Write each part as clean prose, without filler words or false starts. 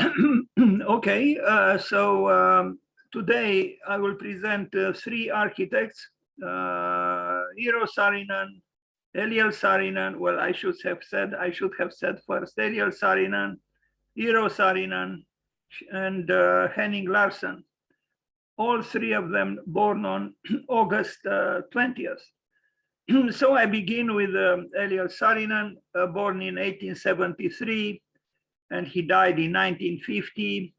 Okay, today I will present three architects, Eero Saarinen, Eliel Saarinen. Well, I should have said first Eliel Saarinen, Eero Saarinen, and Henning Larsen. All three of them born on August 20th. So I begin with Eliel Saarinen, born in 1873. And he died in 1950.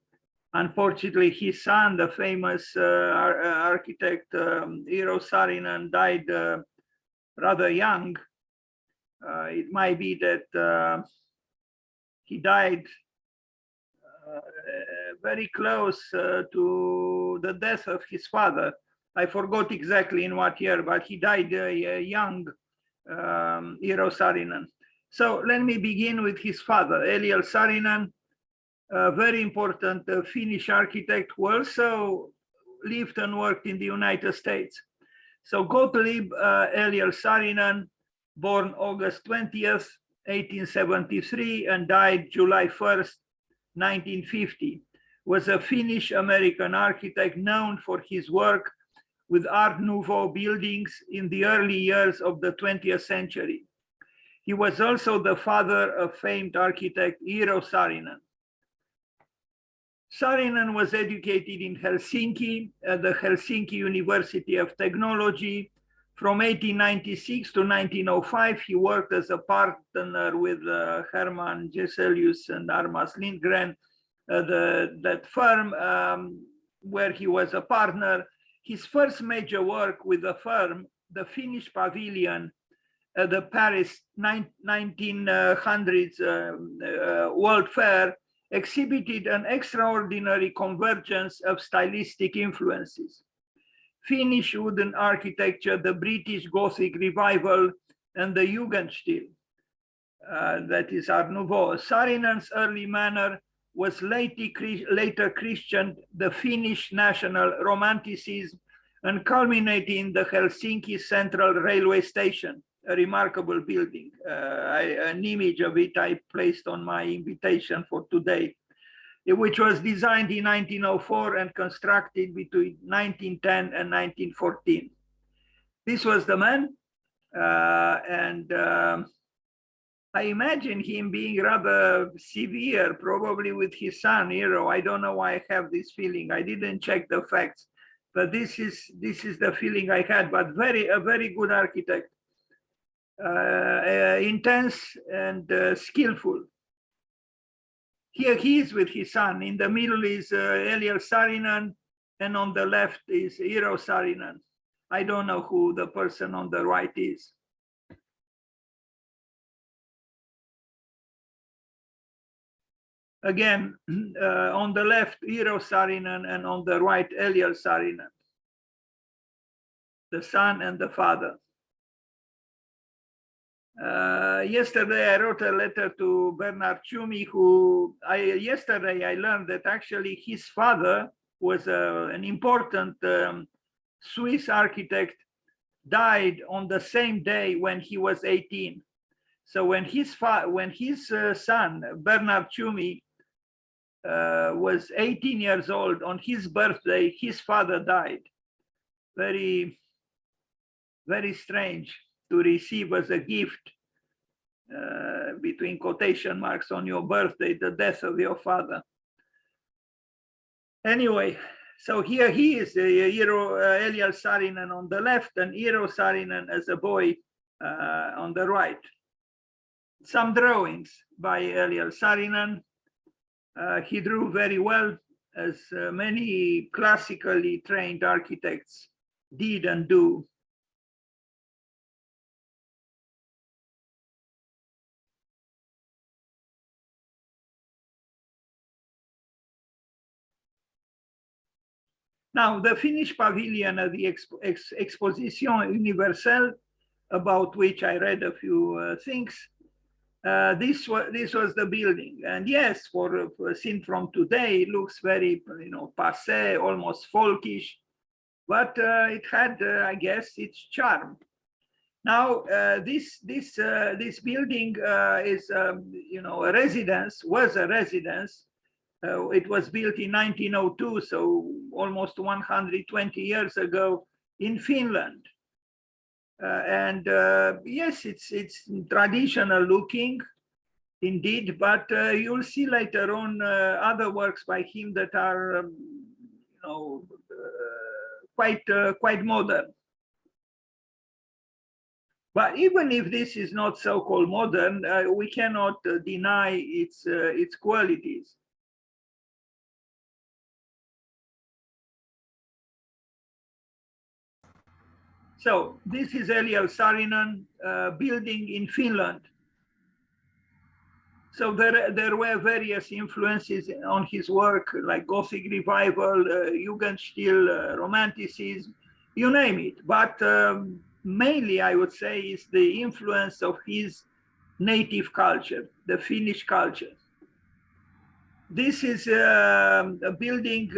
Unfortunately, his son, the famous architect Eero Saarinen, died rather young. It might be that he died very close to the death of his father. I forgot exactly in what year, but he died young, Eero Saarinen. So let me begin with his father, Eliel Saarinen, a very important Finnish architect who also lived and worked in the United States. So Gottlieb Eliel Saarinen, born August 20th, 1873, and died July 1st, 1950, was a Finnish-American architect known for his work with Art Nouveau buildings in the early years of the 20th century. He was also the father of famed architect Eero Saarinen. Saarinen was educated in Helsinki at the Helsinki University of Technology. From 1896 to 1905, he worked as a partner with Herman Geselius and Armas Lindgren, that firm where he was a partner. His first major work with the firm, the Finnish Pavilion, the Paris 1900s World Fair, exhibited an extraordinary convergence of stylistic influences. Finnish wooden architecture, the British Gothic revival, and the Jugendstil, that is Art Nouveau. Saarinen's early manner was later Christian, the Finnish national romanticism, and culminating the Helsinki Central Railway Station, a remarkable building. An image of it I placed on my invitation for today, which was designed in 1904 and constructed between 1910 and 1914. This was the man, and I imagine him being rather severe, probably with his son, Eero. I don't know why I have this feeling. I didn't check the facts, but this is the feeling I had, but a very good architect. Intense and skillful. Here he is with his son. In the middle is Eliel Saarinen, and on the left is Eero Saarinen. I don't know who the person on the right is. Again, on the left, Eero Saarinen, and on the right, Eliel Saarinen, the son and the father. Yesterday, I wrote a letter to Bernard Tschumi, who yesterday I learned that actually his father was an important Swiss architect, died on the same day when he was 18. So when his son, Bernard Tschumi, was 18 years old, on his birthday, his father died. Very, very strange to receive as a gift, between quotation marks, on your birthday, the death of your father. Anyway, so here he is, Eliel Saarinen on the left, and Eero Saarinen as a boy on the right. Some drawings by Eliel Saarinen. He drew very well, as many classically trained architects did and do. Now, the Finnish pavilion of the Exposition Universelle, about which I read a few things, this was the building. And yes, seen from today, it looks very, passé, almost folkish, but it had, I guess, its charm. Now, this building is, a residence, was a residence It was built in 1902, so almost 120 years ago in Finland. And yes, it's traditional looking indeed, but you'll see later on other works by him that are quite modern. But even if this is not so-called modern, we cannot deny its qualities. So this is Eliel Saarinen building in Finland. So there were various influences on his work, like Gothic revival, Jugendstil, Romanticism, you name it. But mainly, I would say, is the influence of his native culture, the Finnish culture. This is a building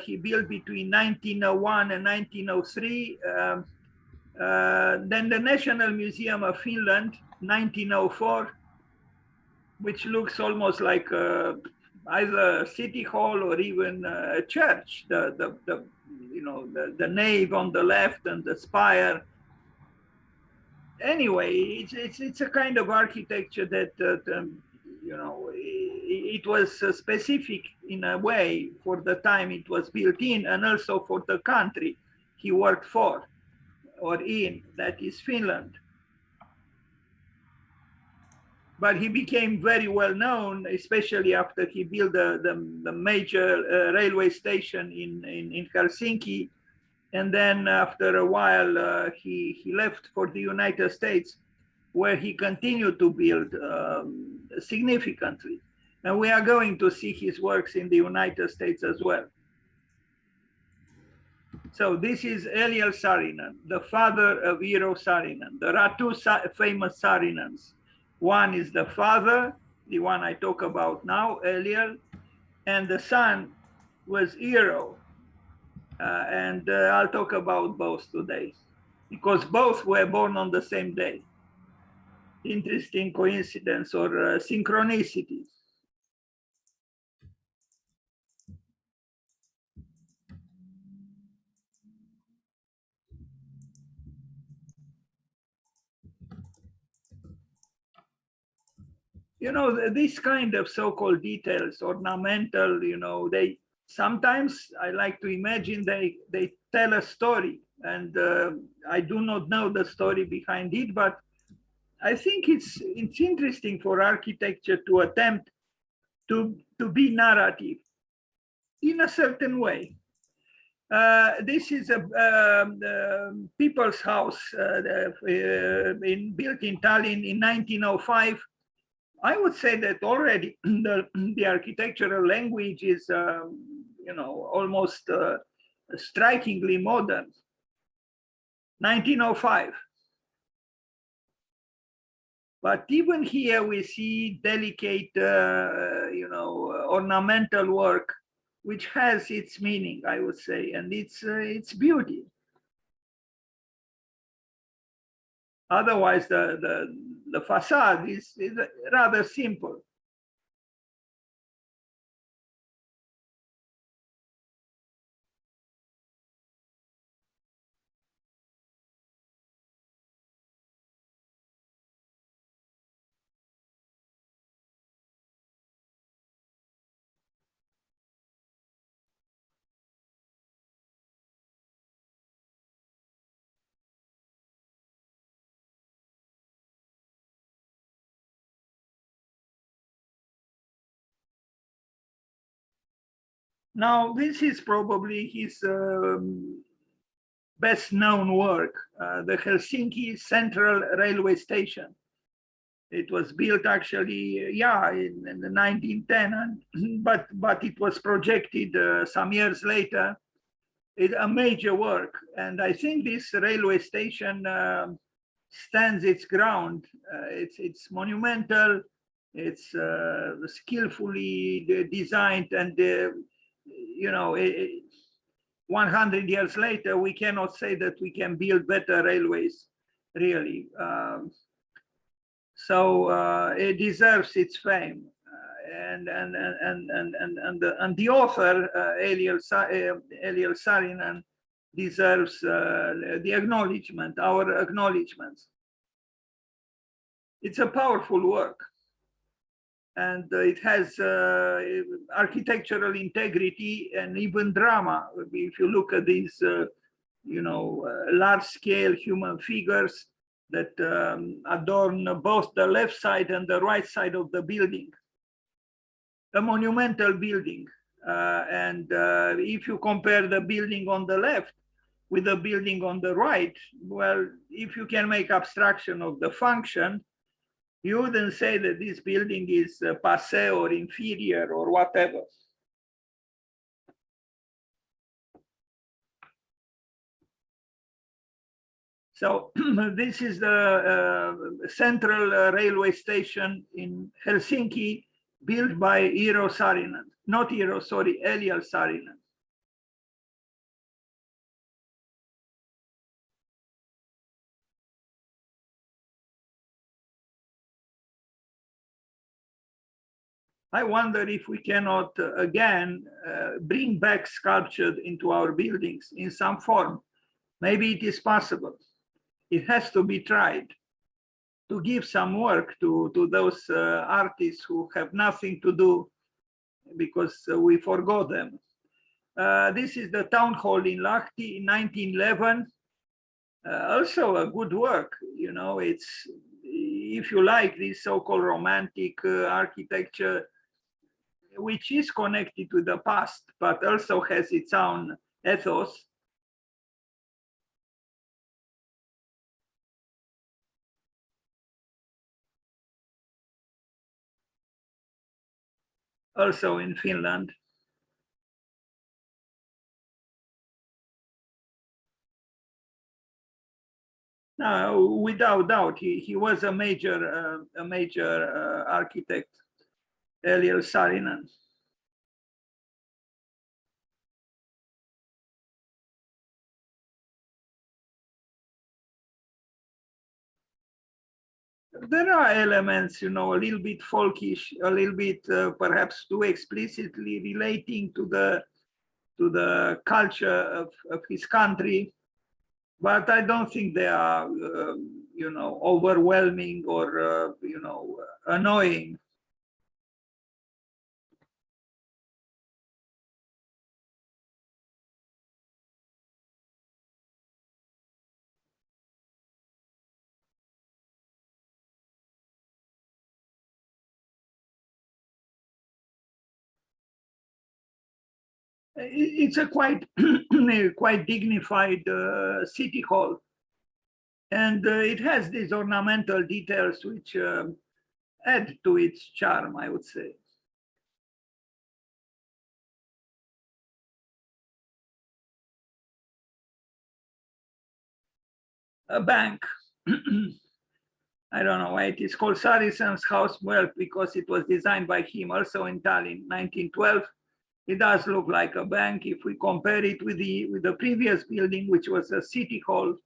he built between 1901 and 1903. Then the National Museum of Finland, 1904, which looks almost like either a city hall or even a church. The nave on the left and the spire. Anyway, it's a kind of architecture that it was specific in a way for the time it was built in, and also for the country he worked for or in, that is Finland. But he became very well known, especially after he built the major railway station in Helsinki. And then after a while, he left for the United States, where he continued to build significantly. And we are going to see his works in the United States as well. So this is Eliel Saarinen, the father of Eero Saarinen. There are two famous Saarinens. One is the father, the one I talk about now, Eliel, and the son was Eero. And I'll talk about both today, because both were born on the same day. Interesting coincidence or synchronicities. You know, this kind of so-called details, ornamental, they sometimes, I like to imagine, they tell a story. And I do not know the story behind it, but I think it's interesting for architecture to attempt to be narrative in a certain way. This is a people's house built in Tallinn in 1905. I would say that already the architectural language is, almost strikingly modern. 1905. But even here we see delicate, ornamental work, which has its meaning, I would say, and its beauty. Otherwise, the facade is rather simple. Now, this is probably his best known work, the Helsinki Central Railway Station. It was built actually, in the 1910, but it was projected some years later. It's a major work, and I think this railway station stands its ground. It's monumental. It's skillfully designed, and 100 years later, we cannot say that we can build better railways, really. So it deserves its fame. the author, Eliel Saarinen, deserves the acknowledgement, our acknowledgements. It's a powerful work, and it has architectural integrity and even drama. If you look at these, large-scale human figures that adorn both the left side and the right side of the building, a monumental building. If you compare the building on the left with the building on the right, well, if you can make abstraction of the function, you wouldn't say that this building is passé or inferior or whatever. So this is the central railway station in Helsinki, built by Eero Saarinen, not Eero, sorry, Eliel Saarinen. I wonder if we cannot again bring back sculpture into our buildings in some form. Maybe it is possible. It has to be tried to give some work to those artists who have nothing to do because we forgot them. This is the town hall in Lahti in 1911. Also a good work, it's, if you like, this so-called romantic architecture, which is connected to the past, but also has its own ethos. Also in Finland. Without doubt, he was a major architect, Eliel Saarinen. There are elements, a little bit folkish, a little bit perhaps too explicitly relating to the culture of his country, but I don't think they are, overwhelming or, annoying. It's a quite dignified city hall, and it has these ornamental details which add to its charm, I would say. A bank. I don't know why it is called Saarisen's House, well, because it was designed by him also in Tallinn, 1912. It does look like a bank if we compare it with the previous building, which was a city hall.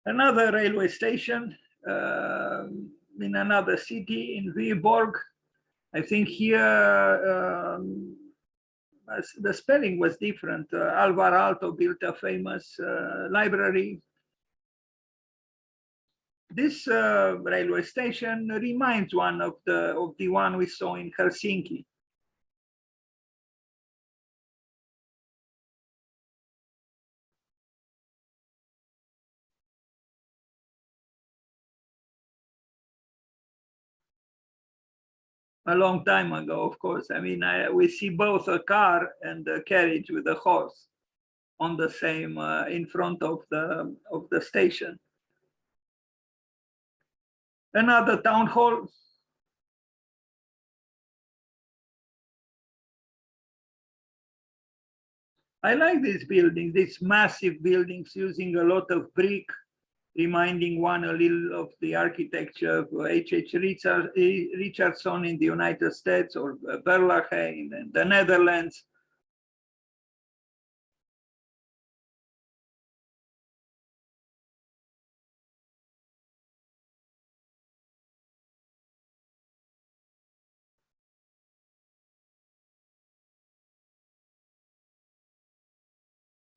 Another railway station in another city, in Viborg. I think here the spelling was different. Alvar Aalto built a famous library. This railway station reminds one of the one we saw in Helsinki. A long time ago, of course. I mean, we see both a car and a carriage with a horse on the same in front of the station. Another town hall. I like these buildings, these massive buildings using a lot of brick, reminding one a little of the architecture of H.H. Richardson in the United States, or Berlage in the Netherlands.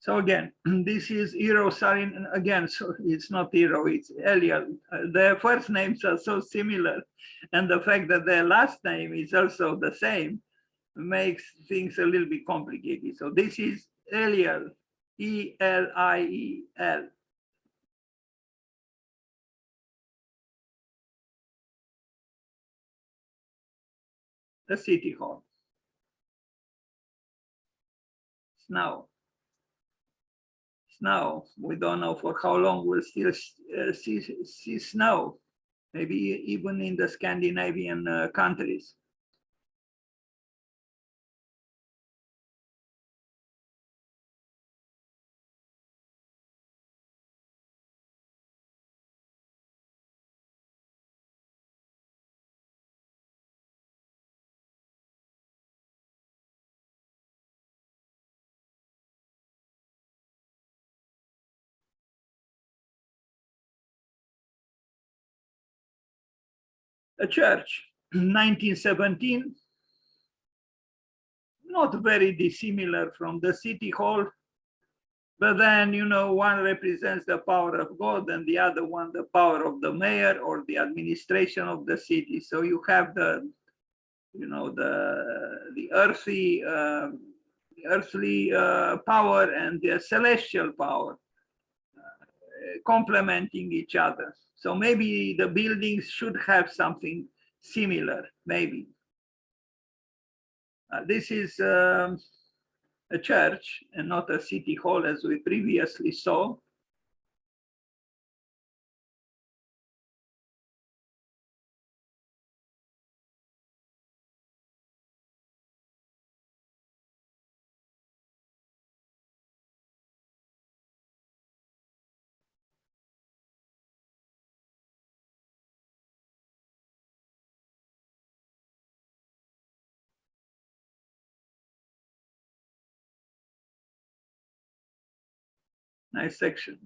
So again, this is Eero Saarinen again. So it's not Eero, it's Eliel. Their first names are so similar, and the fact that their last name is also the same makes things a little bit complicated. So this is Eliel, E-L-I-E-L. The city hall. Snow. Snow. We don't know for how long we'll still see snow. Maybe even in the Scandinavian countries. A church, 1917, not very dissimilar from the city hall, but then, you know, one represents the power of God and the other one the power of the mayor or the administration of the city. So you have the, you know, the earthly power and the celestial power complementing each other. So maybe the buildings should have something similar, maybe. This is a church and not a city hall as we previously saw. Nice section.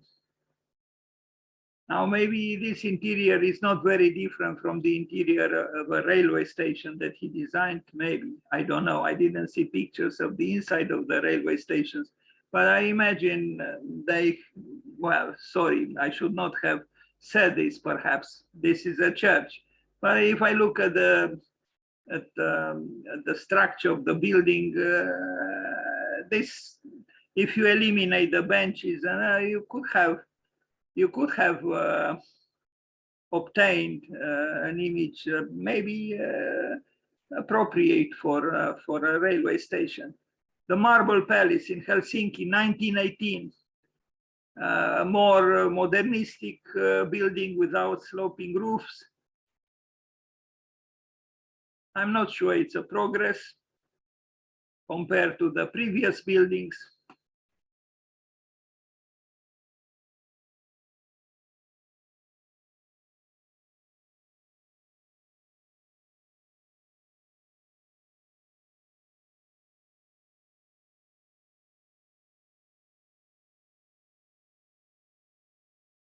Now, maybe this interior is not very different from the interior of a railway station that he designed, maybe. I don't know. I didn't see pictures of the inside of the railway stations, but I imagine they, well, sorry, I should not have said this, perhaps. This is a church. But if I look at the structure of the building, this, if you eliminate the benches, you could have obtained an image maybe appropriate for a railway station. The Marble Palace in Helsinki, 1918. A more modernistic building without sloping roofs. I'm not sure it's a progress compared to the previous buildings.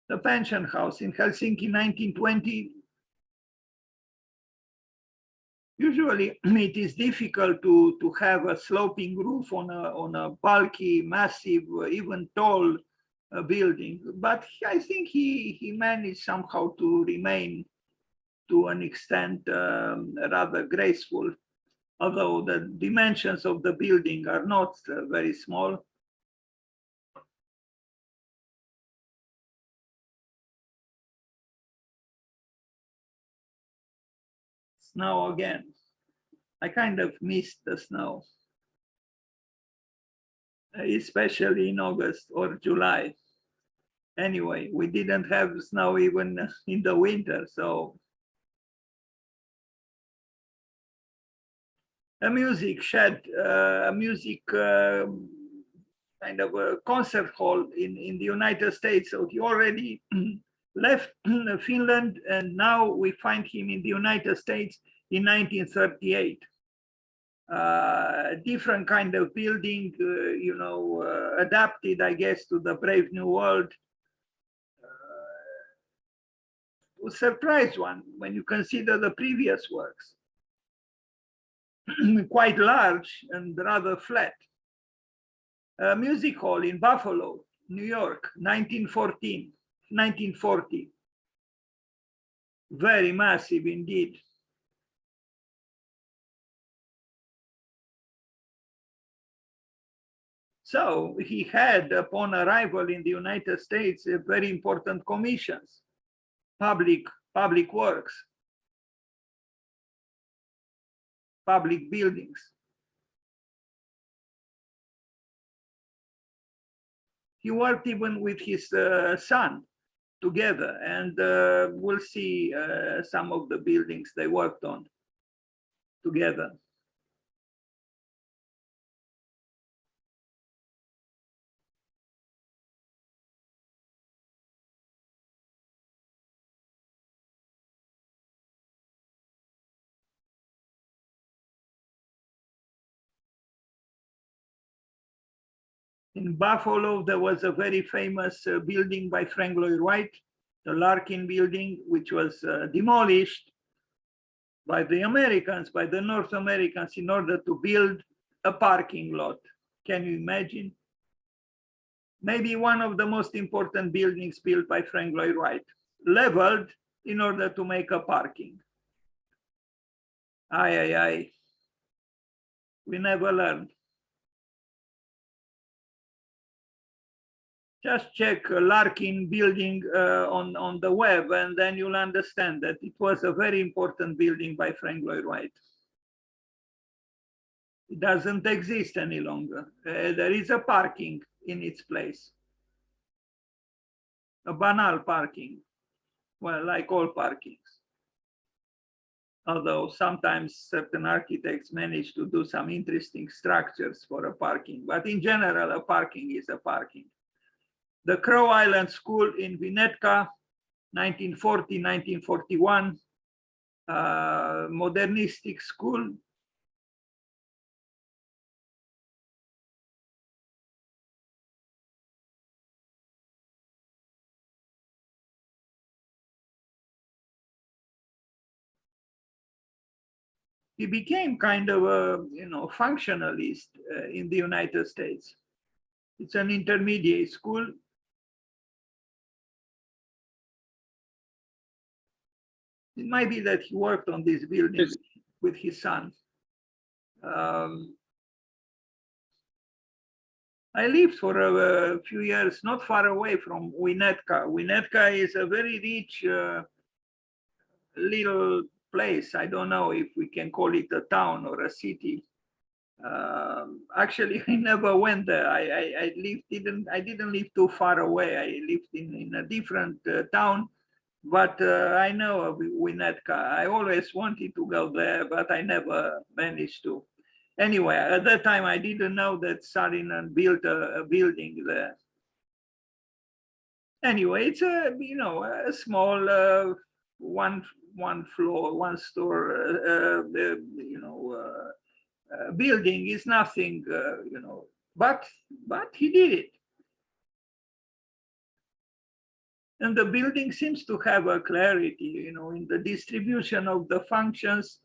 The pension house in Helsinki, 1920. Usually it is difficult to have a sloping roof on a bulky, massive, even tall building. But I think he managed somehow to remain to an extent rather graceful, although the dimensions of the building are not very small. Snow again. I kind of missed the snow, especially in August or July. Anyway, we didn't have snow even in the winter, so. A music shed, a music kind of a concert hall in the United States. So he already left Finland, and now we find him in the United States in 1938. Different kind of building, you know, adapted, I guess, to the Brave New World. Was surprised one when you consider the previous works. Quite large and rather flat. A music hall in Buffalo, New York, 1940. Very massive indeed. So he had, upon arrival in the United States, very important commissions, public works, public buildings. He worked even with his son together, and we'll see some of the buildings they worked on together. In Buffalo, there was a very famous building by Lloyd Wright, the Larkin building, which was demolished by the Americans, by the North Americans, in order to build a parking lot. Can you imagine? Maybe one of the most important buildings built by Lloyd Wright, leveled in order to make a parking. Aye, aye, aye. We never learned. Just check Larkin building on the web, and then you'll understand that it was a very important building by Lloyd Wright. It doesn't exist any longer. There is a parking in its place. A banal parking. Well, like all parkings. Although sometimes certain architects manage to do some interesting structures for a parking. But in general, a parking is a parking. The Crow Island School in Winnetka, 1940-1941, modernistic school. He became kind of a functionalist in the United States. It's an intermediate school. It might be that he worked on this building with his son. I lived for a few years not far away from Winnetka. Winnetka is a very rich little place. I don't know if we can call it a town or a city. Actually, I never went there. I didn't live too far away. I lived in a different town. But I know of Winnetka. I always wanted to go there, but I never managed to. Anyway, at that time, I didn't know that Saarinen built a building there. Anyway, it's a a small one floor, one store building. Is nothing but he did it. And the building seems to have a clarity, in the distribution of the functions.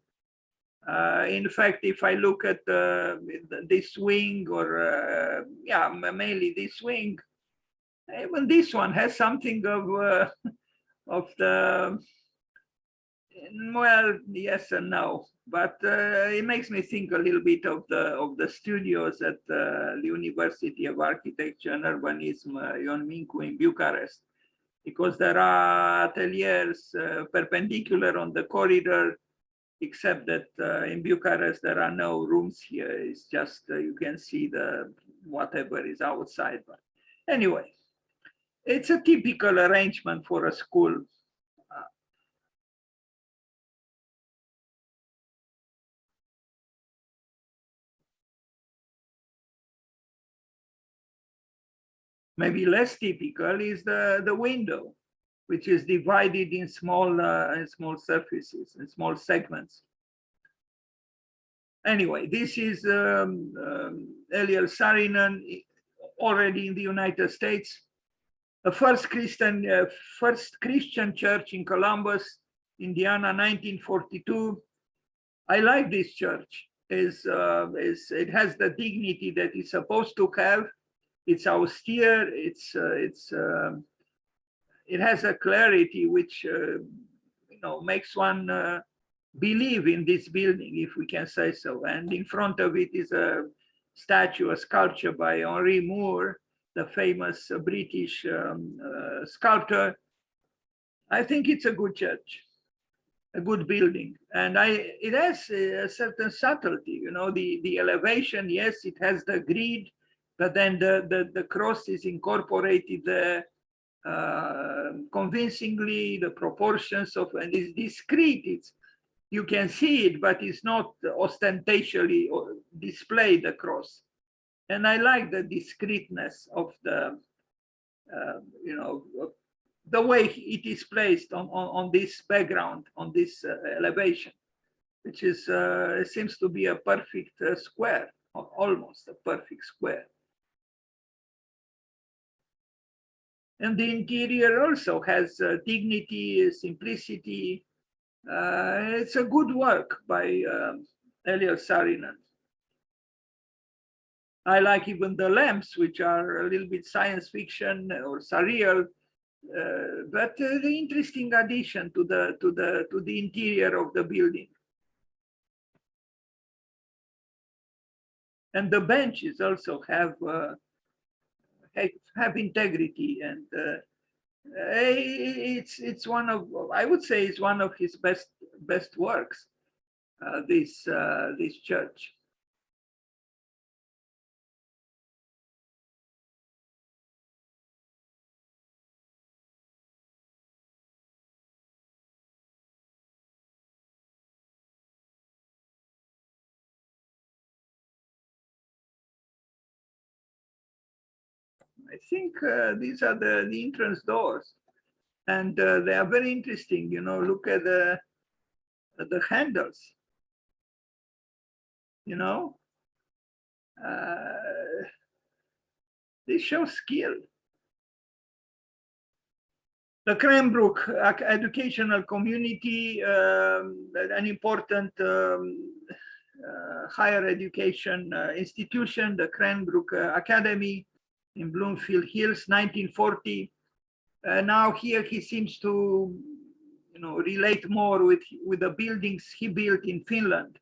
In fact, if I look at this wing, or mainly this wing, even this one has something of the, well, yes and no, but it makes me think a little bit of the studios at the University of Architecture and Urbanism, Ion Mincu in Bucharest. Because there are ateliers perpendicular on the corridor, except that in Bucharest there are no rooms here. It's just you can see the whatever is outside. But anyway, it's a typical arrangement for a school. Maybe less typical is the window, which is divided in small surfaces, in small segments. Anyway, this is Eliel Saarinen, already in the United States. The first Christian church in Columbus, Indiana, 1942. I like this church. It has the dignity that it's supposed to have. It's austere. It has a clarity which makes one believe in this building, if we can say so. And in front of it is a statue, a sculpture by Henry Moore, the famous British sculptor. I think it's a good church, a good building, and it has a certain subtlety. The elevation. Yes, it has the grid, but then the cross is incorporated there convincingly. The proportions of, and it's discreet. You can see it, but it's not ostentatiously displayed, the cross. And I like the discreetness of the the way it is placed on this background, on this elevation, which is seems to be a perfect square, or almost a perfect square. And the interior also has dignity, simplicity. It's a good work by Eliel Saarinen. I like even the lamps, which are a little bit science fiction or surreal, but the interesting addition to the interior of the building. And the benches also have integrity, and it's one of, I would say, it's one of his best works. This church. I think these are the entrance doors, and they are very interesting. Look at the handles. They show skill. The Cranbrook educational community, an important higher education institution, the Cranbrook Academy in Bloomfield Hills, 1940. Now here he seems to relate more with the buildings he built in Finland.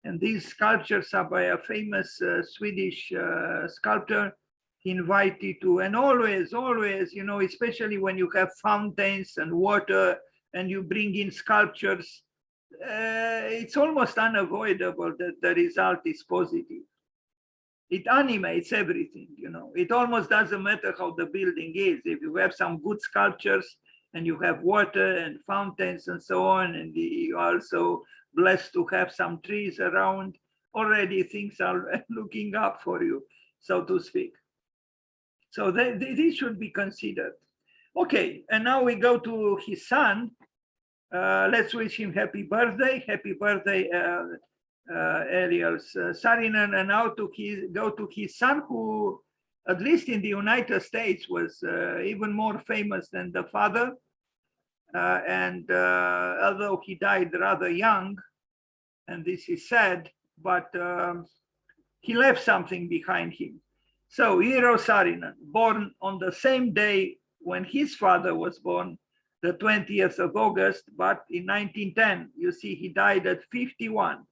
And these sculptures are by a famous Swedish sculptor. He invited to, and always, especially when you have fountains and water and you bring in sculptures, it's almost unavoidable that the result is positive. It animates everything, It almost doesn't matter how the building is. If you have some good sculptures and you have water and fountains and so on, and you are also blessed to have some trees around, already things are looking up for you, so to speak. So this should be considered. Okay, and now we go to his son. Let's wish him happy birthday. Happy birthday, Eliel Saarinen. And now go to his son, who, at least in the United States, was even more famous than the father. And although he died rather young, and this is sad, but he left something behind him. So Eero Saarinen, born on the same day when his father was born, the 20th of August, but in 1910, you see, he died at 51.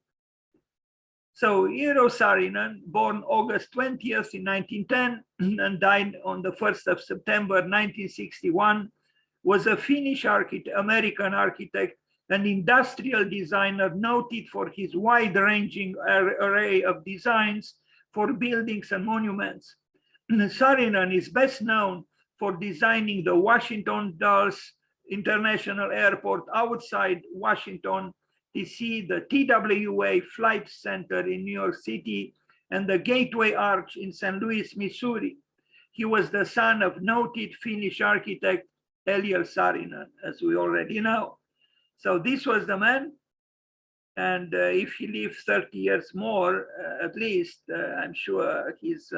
So Eero Saarinen, born August 20th in 1910 and died on the 1st of September 1961, was a Finnish American architect, an industrial designer noted for his wide-ranging array of designs for buildings and monuments. Saarinen is best known for designing the Washington Dulles International Airport outside Washington, D.C., the TWA Flight Center in New York City, and the Gateway Arch in St. Louis, Missouri. He was the son of noted Finnish architect Eliel Saarinen, as we already know. So this was the man. And if he lived 30 years more, at least, I'm sure his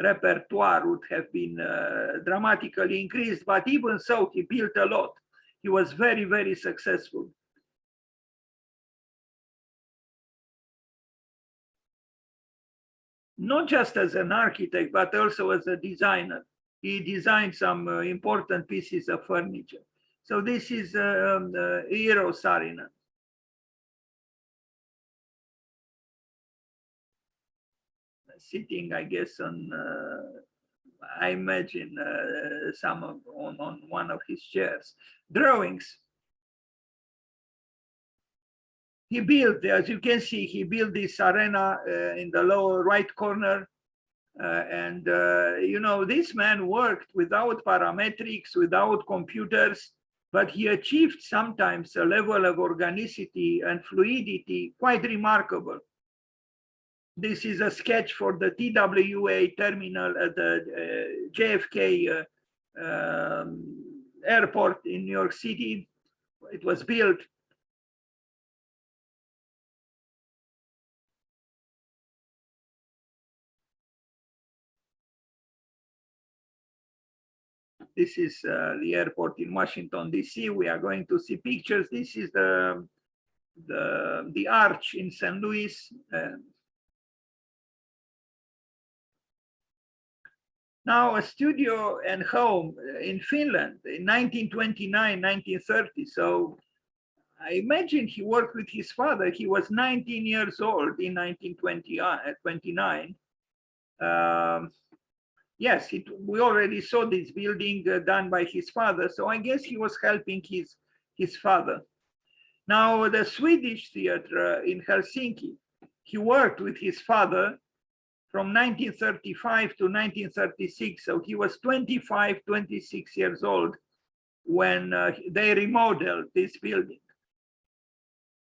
repertoire would have been dramatically increased. But even so, he built a lot. He was very, very successful. not just as an architect, but also as a designer. He designed some important pieces of furniture. So this is Eero Saarinen. Sitting, I guess, on, I imagine, on one of his chairs. Drawings. He built, as you can see, he built this arena in the lower right corner. You know, this man worked without parametrics, without computers, but he achieved sometimes a level of organicity and fluidity quite remarkable. This is a sketch for the TWA terminal at the JFK airport in New York City. It was built. This is the airport in Washington, D.C. We are going to see pictures. This is the arch in St. Louis. Now a studio and home in Finland in 1929, 1930. So I imagine he worked with his father. He was 19 years old in 1929. Yes, we already saw this building done by his father. So I guess he was helping his father. Now the Swedish theater in Helsinki, he worked with his father from 1935 to 1936. So he was 25, 26 years old when they remodeled this building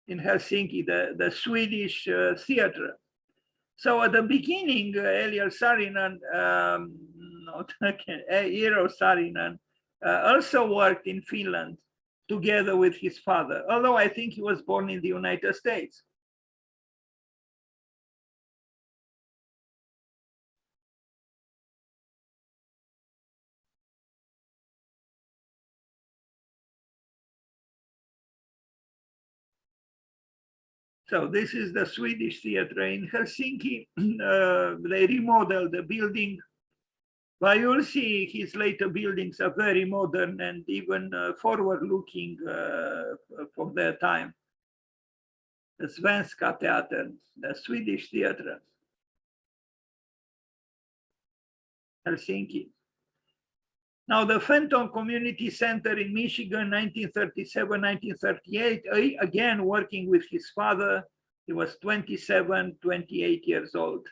in Helsinki, the Swedish theater. So at the beginning, Eliel Saarinen, Eero Saarinen, also worked in Finland together with his father, although I think he was born in the United States. So this is the Swedish theater in Helsinki. They remodeled the building, but you'll see his later buildings are very modern and even forward-looking for their time. The Svenska Teatern, the Swedish theater, Helsinki. Now the Fenton Community Center in Michigan, 1937, 1938, again working with his father. He was 27, 28 years old.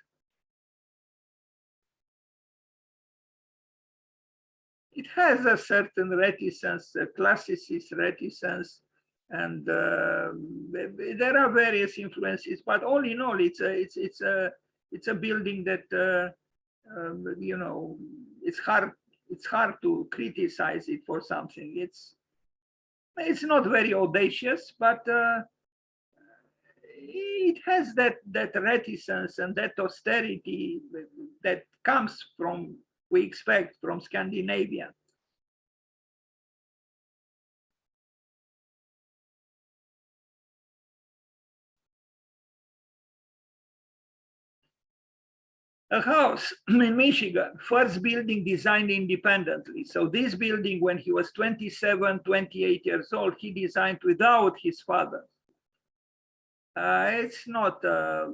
It has a certain reticence, a classicist reticence, and there are various influences. But all in all, it's a building that you know, it's hard to criticize it for something. It's not very audacious, but it has that reticence and that austerity that comes from, we expect, from Scandinavia. A house in Michigan, first building designed independently. So this building, when he was 27, 28 years old, he designed without his father. It's not a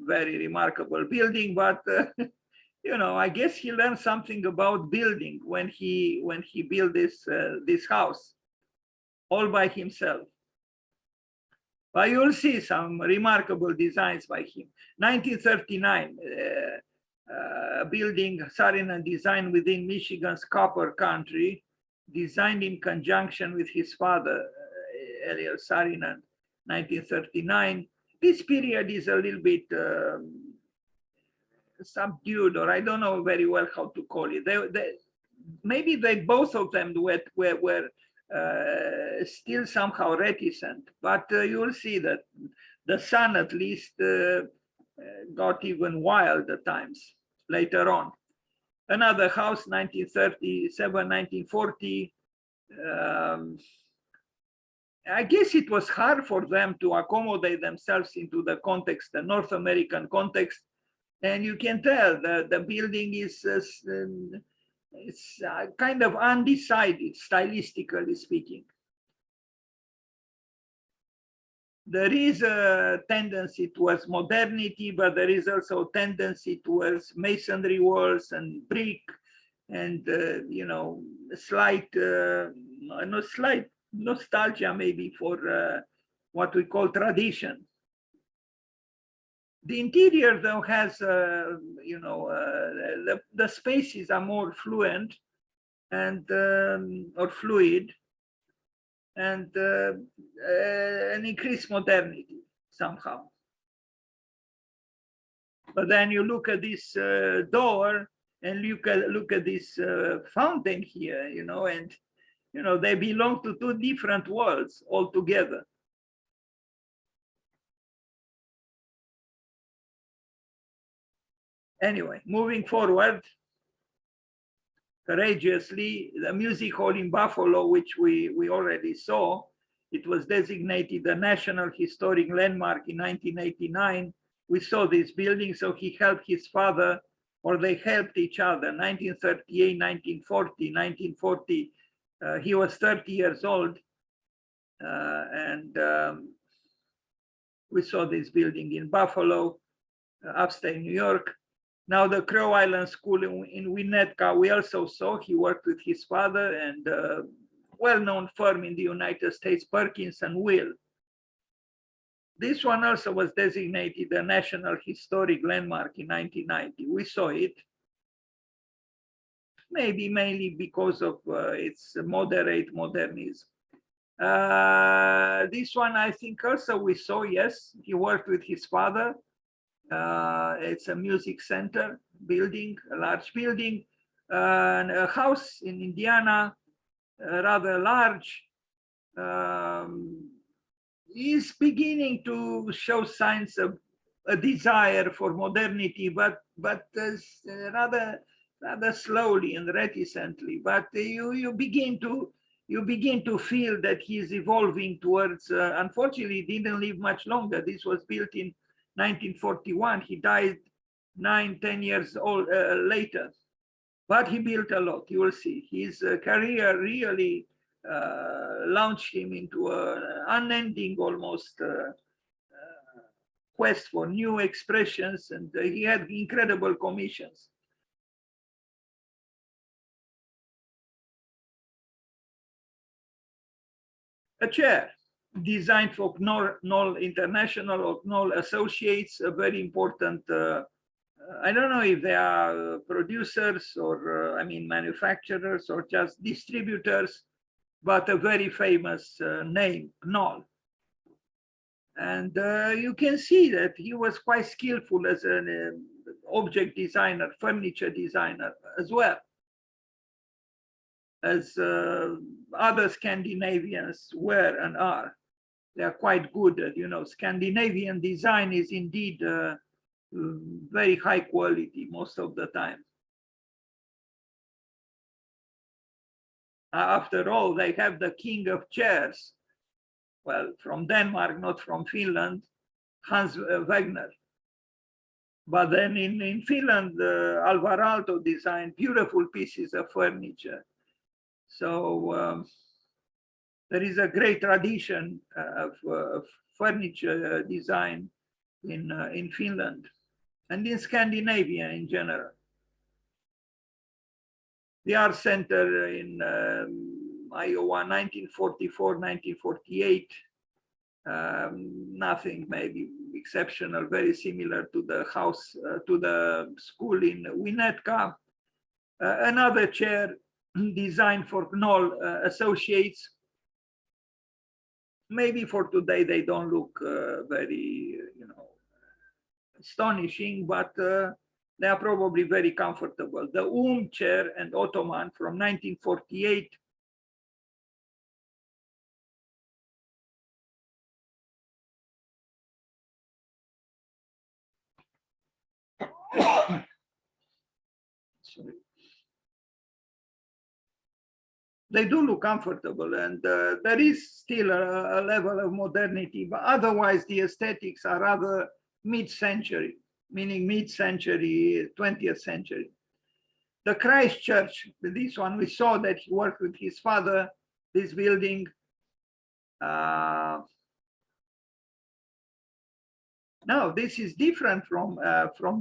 very remarkable building, but you know, I guess he learned something about building when he built this house all by himself. But you'll see some remarkable designs by him. 1939, building Saarinen designed within Michigan's Copper Country, designed in conjunction with his father, Eliel Saarinen, 1939. This period is a little bit subdued, or I don't know very well how to call it. Maybe both of them were still somehow reticent, but you'll see that the son at least got even wild at times later on. Another house, 1937, 1940. I guess it was hard for them to accommodate themselves into the context, the North American context. And you can tell the building is it's kind of undecided, stylistically speaking. There is a tendency towards modernity, but there is also a tendency towards masonry walls and brick, and you know, slight nostalgia maybe for what we call tradition. The interior though has you know, the spaces are more fluent and or fluid, and an increased modernity somehow. But then you look at this door and look at this fountain here, you know, and you know, they belong to two different worlds altogether. Anyway, moving forward courageously, the music hall in Buffalo, which we already saw, it was designated a National Historic Landmark in 1989. We saw this building, so he helped his father, or they helped each other, 1938, 1940, 1940. He was 30 years old, and we saw this building in Buffalo, upstate New York. Now the Crow Island School in Winnetka, we also saw. He worked with his father and a well-known firm in the United States, Perkins and Will. This one also was designated a National Historic Landmark in 1990. We saw it, maybe mainly because of its moderate modernism. This one, I think also we saw, yes, he worked with his father. It's a music center building, a large building, and a house in Indiana, rather large. Is beginning to show signs of a desire for modernity, but rather slowly and reticently. But you begin to feel that he's evolving towards. Unfortunately, he didn't live much longer. This was built in 1941. He died 9-10 years old later, but he built a lot. You will see his career really launched him into an unending almost quest for new expressions, and he had incredible commissions. A chair designed for Knoll International or Knoll Associates, a very important, I don't know if they are producers or, I mean, manufacturers or just distributors, but a very famous name, Knoll. And you can see that he was quite skillful as an object designer, furniture designer as well as other Scandinavians were and are. They are quite good at, you know, Scandinavian design is indeed very high quality most of the time. After all, they have the king of chairs, well, from Denmark, not from Finland, Hans Wegner. But then in Finland, Alvar Aalto designed beautiful pieces of furniture. So there is a great tradition of furniture design in Finland and in Scandinavia in general. The Art Center in Iowa, 1944, 1948. Nothing maybe exceptional, very similar to the house, to the school in Winnetka. Another chair designed for Knoll Associates. Maybe for today they don't look very, you know, astonishing, but they are probably very comfortable. The chair and ottoman from 1948. Sorry. They do look comfortable, and there is still a level of modernity, but otherwise the aesthetics are rather mid-century. meaning mid-century, 20th century. The Christ Church, this one, we saw that he worked with his father, this building. No, this is different from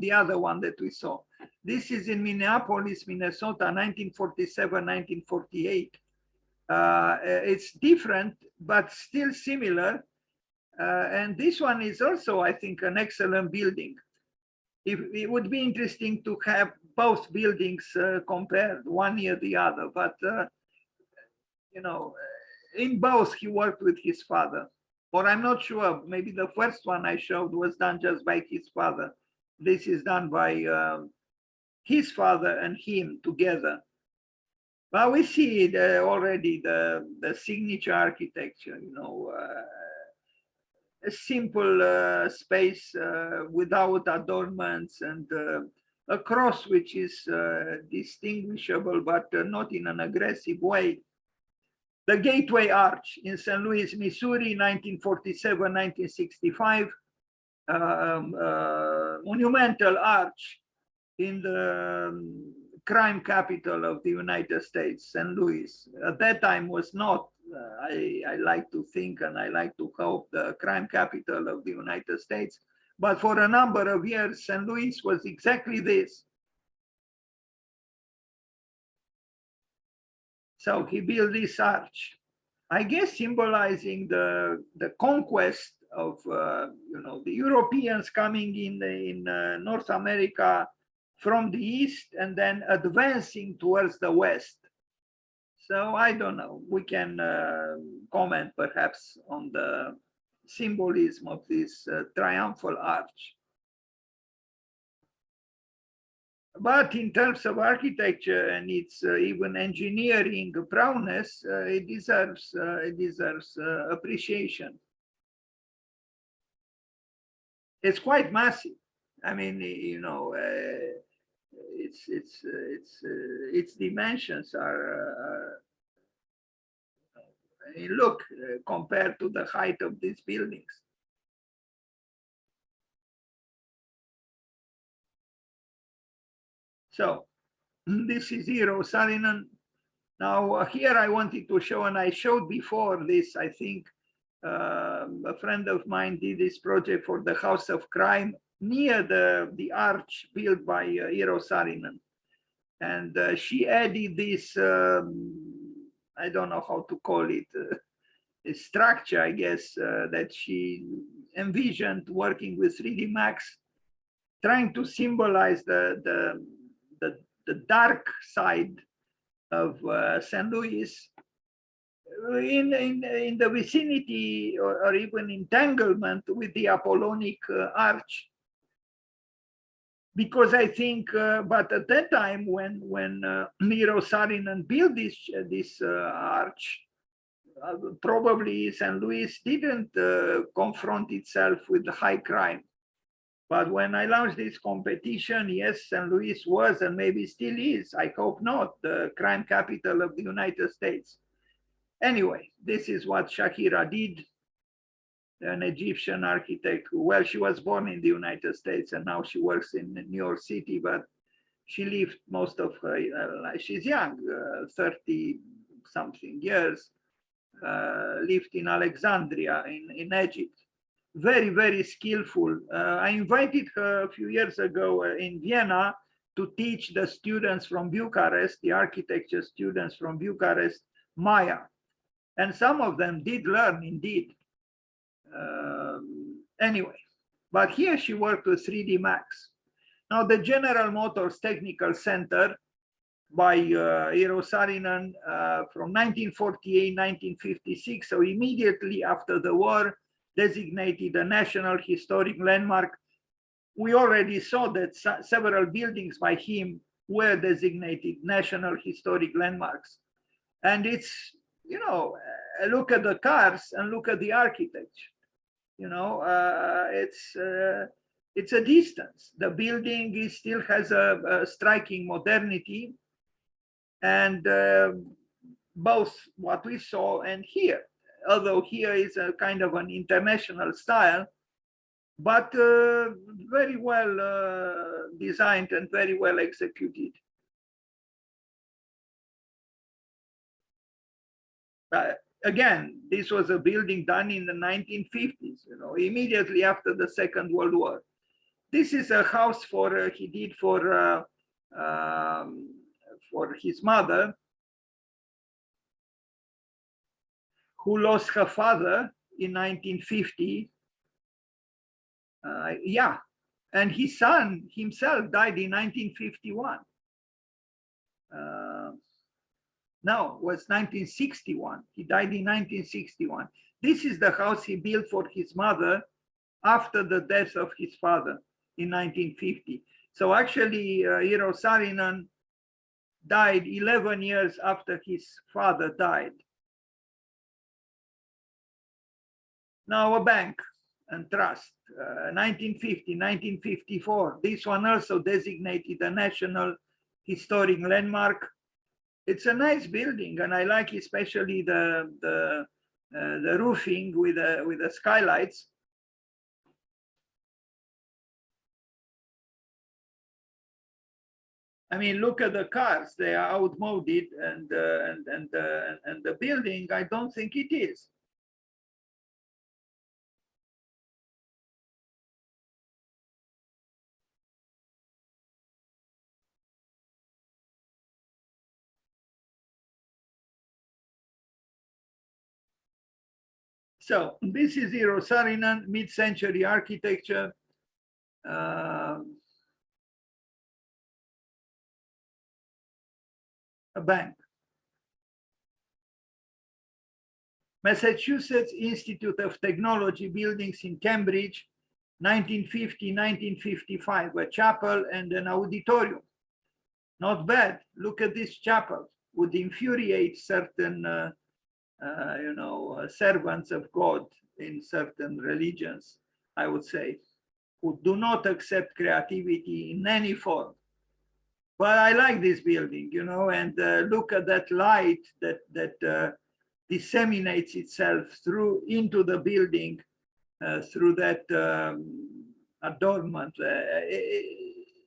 the other one that we saw. This is in Minneapolis, Minnesota, 1947, 1948. It's different, but still similar. And this one is also, I think, an excellent building. It would be interesting to have both buildings compared, one near the other. But, you know, in both, he worked with his father. Or I'm not sure, maybe the first one I showed was done just by his father. This is done by his father and him together. But we see already the signature architecture, you know, a simple space without adornments, and a cross which is distinguishable, but not in an aggressive way. The Gateway Arch in St. Louis, Missouri, 1947-1965. Monumental arch in the crime capital of the United States, St. Louis. At that time was not, I like to think and I like to hope, the crime capital of the United States. But for a number of years, St. Louis was exactly this. So he built this arch, I guess symbolizing the conquest of you know, the Europeans coming in North America from the east and then advancing towards the west. So I don't know, we can comment perhaps on the symbolism of this triumphal arch. But in terms of architecture and its even engineering prowess, it deserves appreciation. It's quite massive. I mean, you know, its dimensions are look, compared to the height of these buildings. So this is Eero Saarinen. Now here I wanted to show, and I showed before this, I think a friend of mine did this project for the House of Crime near the arch built by Eero Saarinen. And she added this, I don't know how to call it, a structure, I guess, that she envisioned working with 3D Max, trying to symbolize the dark side of St. Louis in the vicinity or even entanglement with the Apollonic arch. Because I think, but at that time when Eero Saarinen built this arch, probably St. Louis didn't confront itself with high crime. But when I launched this competition, yes, St. Louis was, and maybe still is, I hope not, the crime capital of the United States. Anyway, this is what Shakira did, an Egyptian architect. Well, she was born in the United States and now she works in New York City, but she lived most of her life. She's young, 30 something years, lived in Alexandria in Egypt. Very, very skillful. I invited her a few years ago in Vienna to teach the students from Bucharest, the architecture students from Bucharest, Maya. And some of them did learn indeed. Anyway, but here she worked with 3D Max. Now the General Motors Technical Center by Eero Saarinen from 1948-1956, so immediately after the war, designated a National Historic Landmark. We already saw that several buildings by him were designated National Historic Landmarks. And it's, you know, look at the cars and look at the architecture. You know, it's a distance. The building still has a striking modernity, and both what we saw and here. Although here is a kind of an international style, but very well designed and very well executed. Again, this was a building done in the 1950s, you know, immediately after the Second World War. This is a house he did for his mother, who lost her father in 1950. Yeah, and his son himself died in 1951. No, it was 1961. He died in 1961. This is the house he built for his mother after the death of his father in 1950. So actually, Eero Saarinen died 11 years after his father died. Now a bank and trust, 1950, 1954. This one also designated a National Historic Landmark. It's a nice building, and I like especially the roofing with the skylights. I mean, look at the cars; they are outmoded, and the building, I don't think it is. So this is Eero Saarinen, mid-century architecture. A bank. Massachusetts Institute of Technology buildings in Cambridge, 1950, 1955, a chapel and an auditorium. Not bad. Look at this chapel. Would infuriate certain servants of God in certain religions, I would say, who do not accept creativity in any form. But I like this building, you know, and look at that light that disseminates itself into the building through that adornment.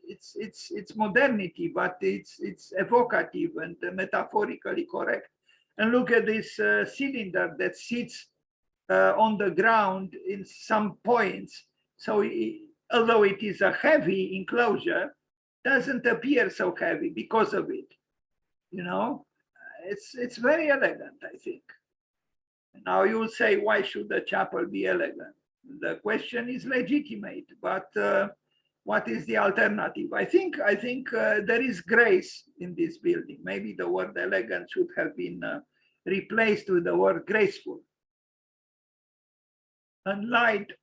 It's modernity, but it's evocative and metaphorically correct. And look at this cylinder that sits on the ground in some points. So although it is a heavy enclosure, doesn't appear so heavy because of it. You know, it's very elegant, I think. Now you will say, why should the chapel be elegant? The question is legitimate, but what is the alternative? I think there is grace in this building. Maybe the word elegant should have been replaced with the word graceful. And light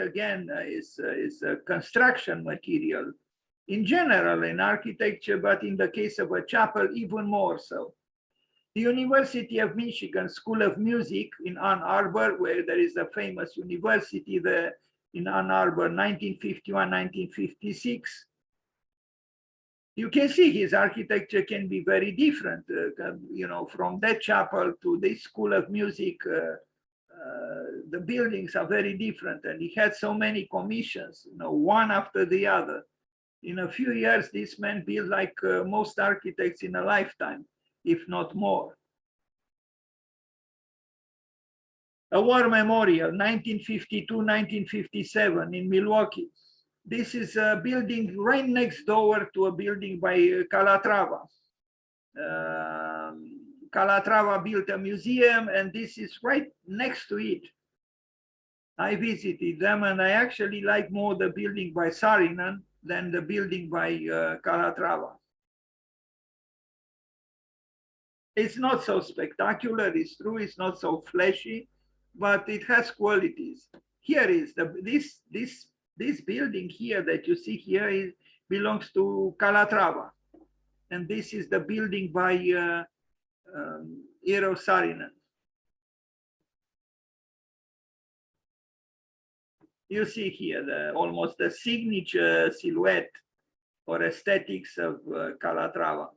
again is a construction material in general in architecture, but in the case of a chapel, even more so. The University of Michigan School of Music in Ann Arbor, where there is a famous university there in Ann Arbor, 1951, 1956. You can see his architecture can be very different, you know, from that chapel to this School of Music. The buildings are very different, and he had so many commissions, you know, one after the other. In a few years, this man built like most architects in a lifetime, if not more. A war memorial, 1952-1957 in Milwaukee. This is a building right next door to a building by Calatrava. Calatrava built a museum, and this is right next to it. I visited them, and I actually like more the building by Saarinen than the building by Calatrava. It's not so spectacular, it's true, it's not so flashy, but it has qualities. Here is this building here that you see here belongs to Calatrava, and this is the building by Eero Saarinen. You see here almost the signature silhouette or aesthetics of Calatrava.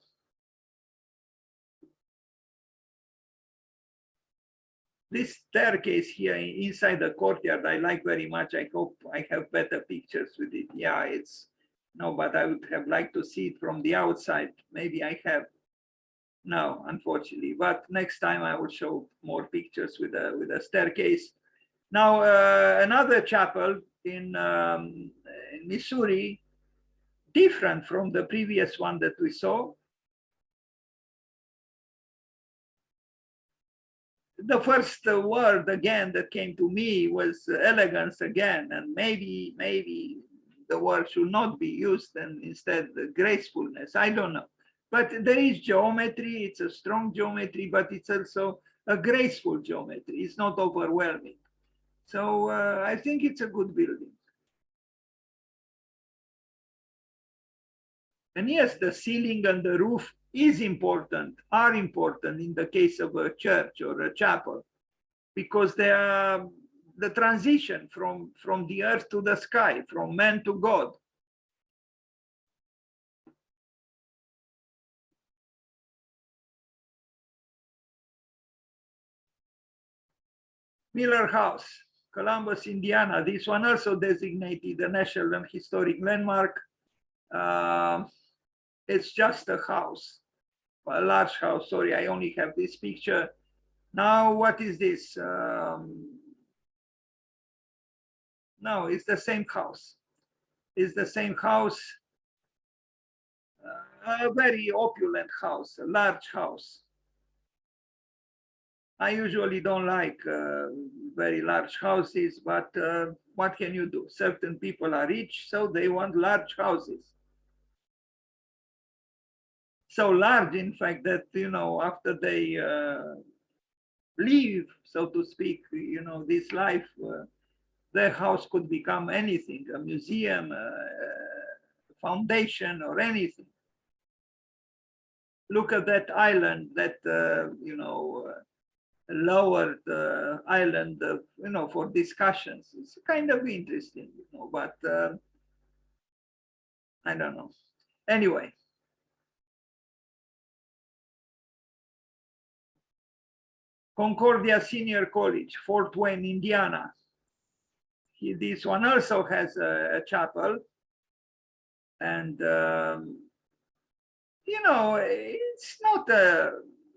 this staircase here inside the courtyard, I like very much. I hope I have better pictures with it. Yeah, it's no, but I would have liked to see it from the outside. Maybe I have. No, unfortunately. But next time I will show more pictures with a staircase. Now another chapel in Missouri, different from the previous one that we saw. The first word again that came to me was elegance again, and maybe the word should not be used, and instead gracefulness. I don't know, but there is geometry. It's a strong geometry, but it's also a graceful geometry. It's not overwhelming. So I think it's a good building. And yes, the ceiling and the roof are important in the case of a church or a chapel, because they are the transition from the earth to the sky, from man to God. Miller House, Columbus, Indiana. This one also designated a National Historic Landmark. It's just a house, a large house. Sorry, I only have this picture. Now, what is this? No, it's the same house. It's the same house, a very opulent house, a large house. I usually don't like very large houses, but what can you do? Certain people are rich, so they want large houses. So large, in fact, that, you know, after they leave, so to speak, you know, this life, their house could become anything, a museum, a foundation, or anything. Look at that island, that, you know, lowered island, you know, for discussions. It's kind of interesting, you know, but I don't know. Anyway. Concordia Senior College, Fort Wayne, Indiana. This one also has a chapel, and you know, it's not a,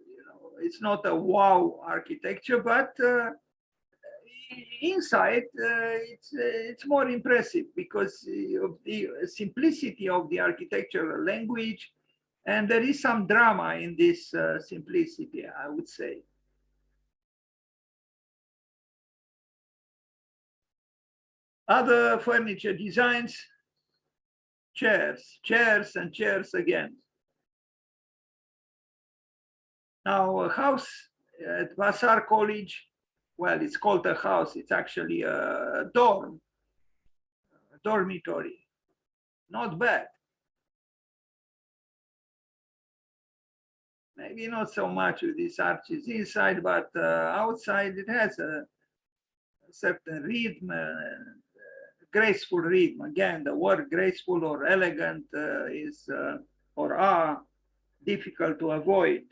you know, it's not a wow architecture, but inside it's more impressive because of the simplicity of the architectural language, and there is some drama in this simplicity, I would say. Other furniture designs, chairs and chairs again. Now, a house at Vassar College, well, it's called a house, it's actually a dormitory. Not bad. Maybe not so much with these arches inside, but outside it has a certain rhythm, graceful rhythm. Again, the word graceful or elegant is or are difficult to avoid.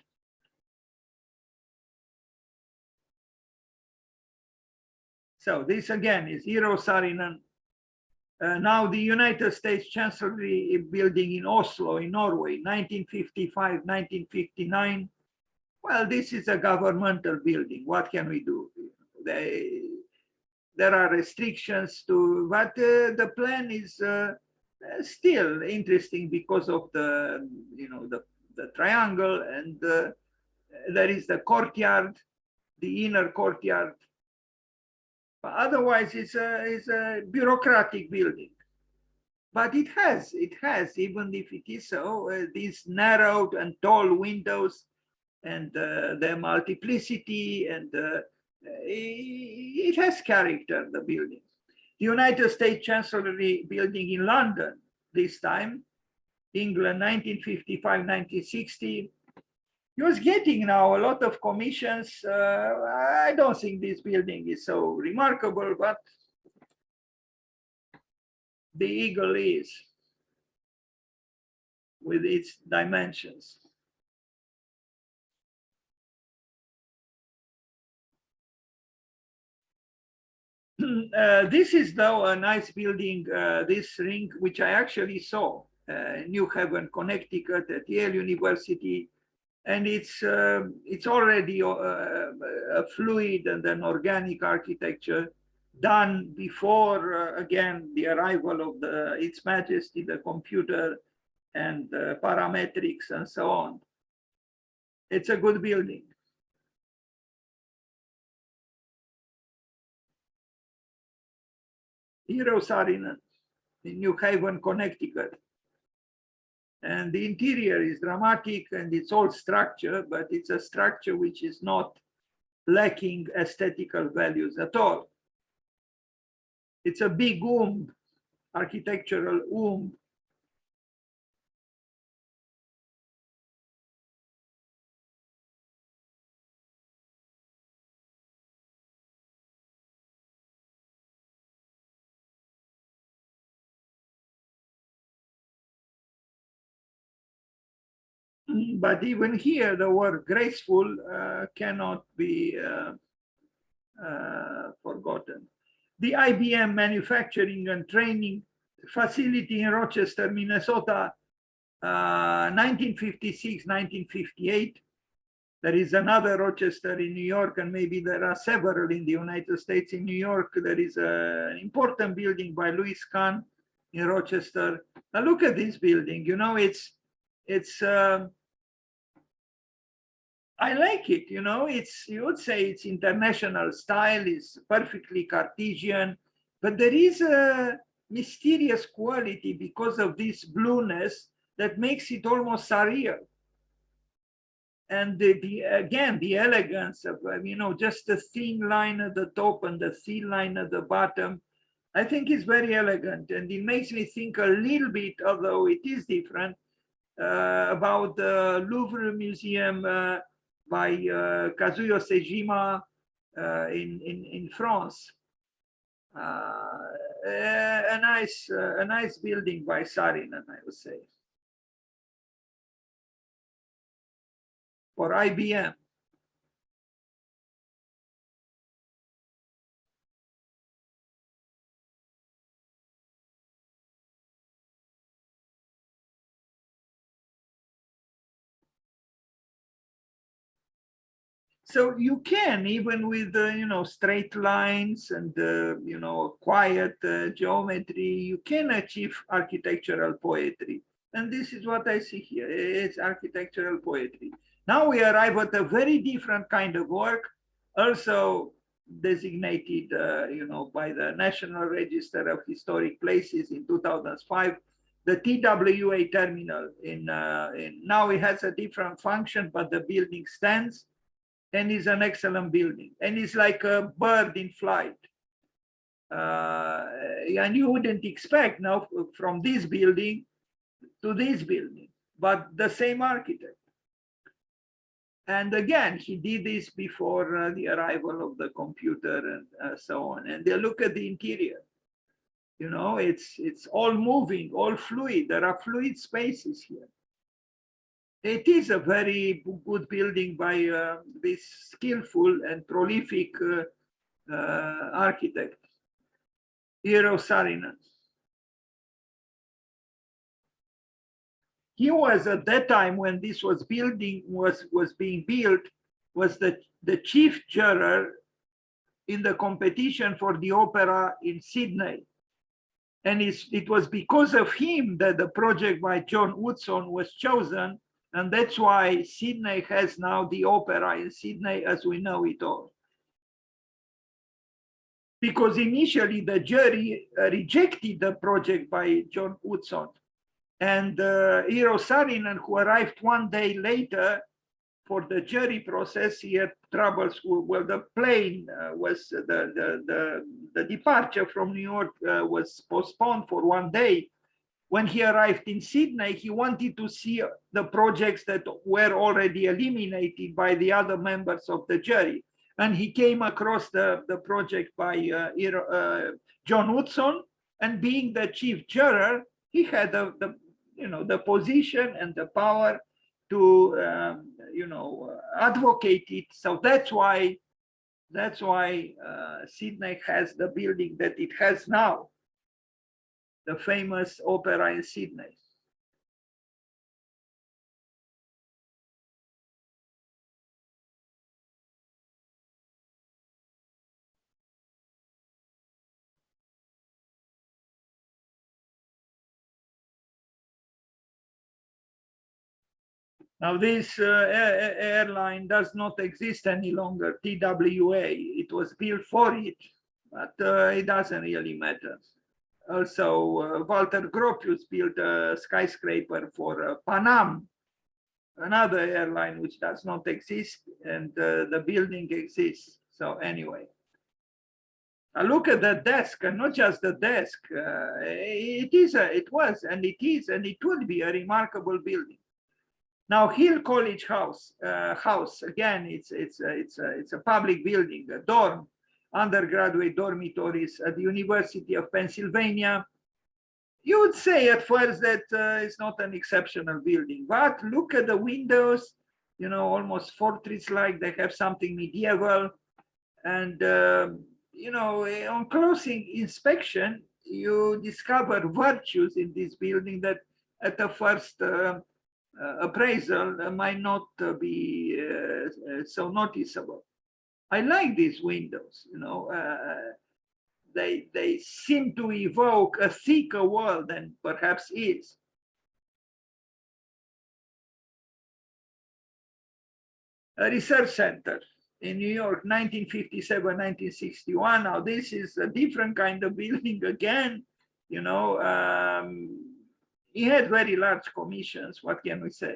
So this again is Eero Saarinen. Now the United States Chancellery building in Oslo in Norway, 1955, 1959. Well, this is a governmental building. What can we do? There are restrictions to, but the plan is still interesting because of the, you know, the triangle, and there is the courtyard, the inner courtyard. But otherwise, it's a bureaucratic building. But it has, even if it is so, these narrowed and tall windows, and the multiplicity, and it has character, the building. The United States Chancellery building in London, this time, England, 1955, 1960. He was getting now a lot of commissions. I don't think this building is so remarkable, but the eagle is, with its dimensions. This is though a nice building, this ring, which I actually saw, New Haven, Connecticut, at Yale University, and it's already a fluid and an organic architecture done before, again, the arrival of Its Majesty, the computer, and parametrics and so on. It's a good building. Eero Saarinen in New Haven, Connecticut. And the interior is dramatic and it's all structure, but it's a structure which is not lacking aesthetical values at all. It's a big architectural But even here, the word graceful cannot be forgotten. The IBM manufacturing and training facility in Rochester, Minnesota, 1956, 1958. There is another Rochester in New York, and maybe there are several in the United States. In New York, there is an important building by Louis Kahn in Rochester. Now look at this building. You know, I like it, you know, you would say it's international style, it's perfectly Cartesian, but there is a mysterious quality because of this blueness that makes it almost surreal. And again, the elegance of, you know, just the thin line at the top and the thin line at the bottom, I think is very elegant. And it makes me think a little bit, although it is different, about the Louvre Museum by Kazuyo Sejima in France. A nice building by Saarinen, I would say, for IBM. So you can, even with you know, straight lines and you know, quiet geometry, you can achieve architectural poetry. And this is what I see here. It's architectural poetry. Now we arrive at a very different kind of work, also designated you know, by the National Register of Historic Places in 2005, the TWA terminal. Now it has a different function, but the building stands. And is an excellent building, and it's like a bird in flight. And you wouldn't expect now from this building to this building, but the same architect. And again, he did this before the arrival of the computer and so on. And they look at the interior. You know, it's all moving, all fluid. There are fluid spaces here. It is a very good building by this skillful and prolific architect, Eero Saarinen. He was, at that time when this was being built, was the chief juror in the competition for the opera in Sydney. And it was because of him that the project by John Woodson was chosen. And that's why Sydney has now the opera in Sydney as we know it all. Because initially the jury rejected the project by John Woodson. And Eero Saarinen, who arrived one day later for the jury process, he had troubles. Well, the plane was, the departure from New York was postponed for one day. When he arrived in Sydney, he wanted to see the projects that were already eliminated by the other members of the jury. And he came across the project by John Woodson, and being the chief juror, he had the position and the power to advocate it. So that's why That's why Sydney has the building that it has now, the famous opera in Sydney. Now this airline does not exist any longer, TWA. It was built for it, but it doesn't really matter. Also, Walter Gropius built a skyscraper for Pan Am, another airline which does not exist, and the building exists. So anyway, look at the desk, and not just the desk. It was, and it is, and it will be a remarkable building. Now, Hill College House, again, it's a public building, a dorm, undergraduate dormitories at the University of Pennsylvania. You would say at first that it's not an exceptional building, but look at the windows, you know, almost fortress-like. They have something medieval, and you know, on closing inspection, you discover virtues in this building that at the first appraisal might not be so noticeable. I like these windows, you know, they seem to evoke a thicker world than perhaps is. A research center in New York, 1957, 1961. Now this is a different kind of building again, you know. He had very large commissions, what can we say?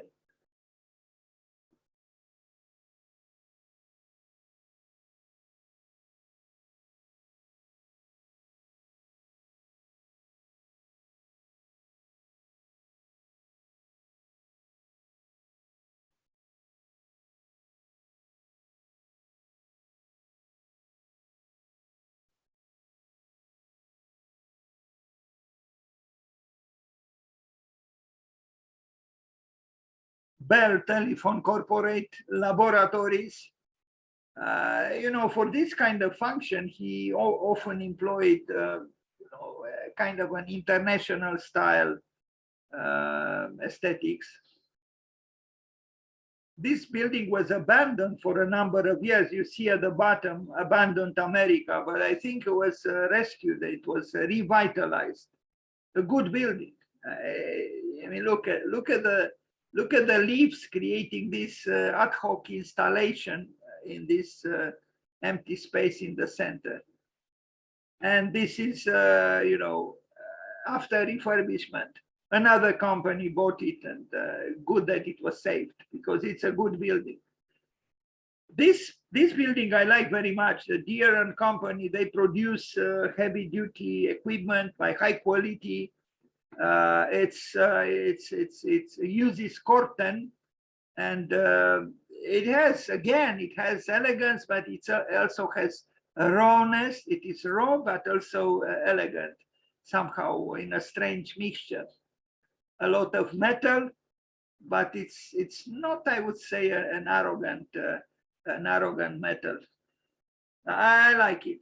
Bell Telephone Corporate Laboratories. You know, for this kind of function, he often employed, you know, kind of an international style aesthetics. This building was abandoned for a number of years. You see at the bottom, abandoned America, but I think it was rescued. It was revitalized. A good building. I mean, look at the leaves creating this ad hoc installation in this empty space in the center. And this is, you know, after refurbishment, another company bought it, and good that it was saved because it's a good building. This building I like very much. The Deere and Company, they produce heavy duty equipment by high quality. It uses corten, and it has elegance, but it also has rawness. It is raw, but also elegant, somehow in a strange mixture. A lot of metal, but it's not, I would say, an arrogant metal. I like it.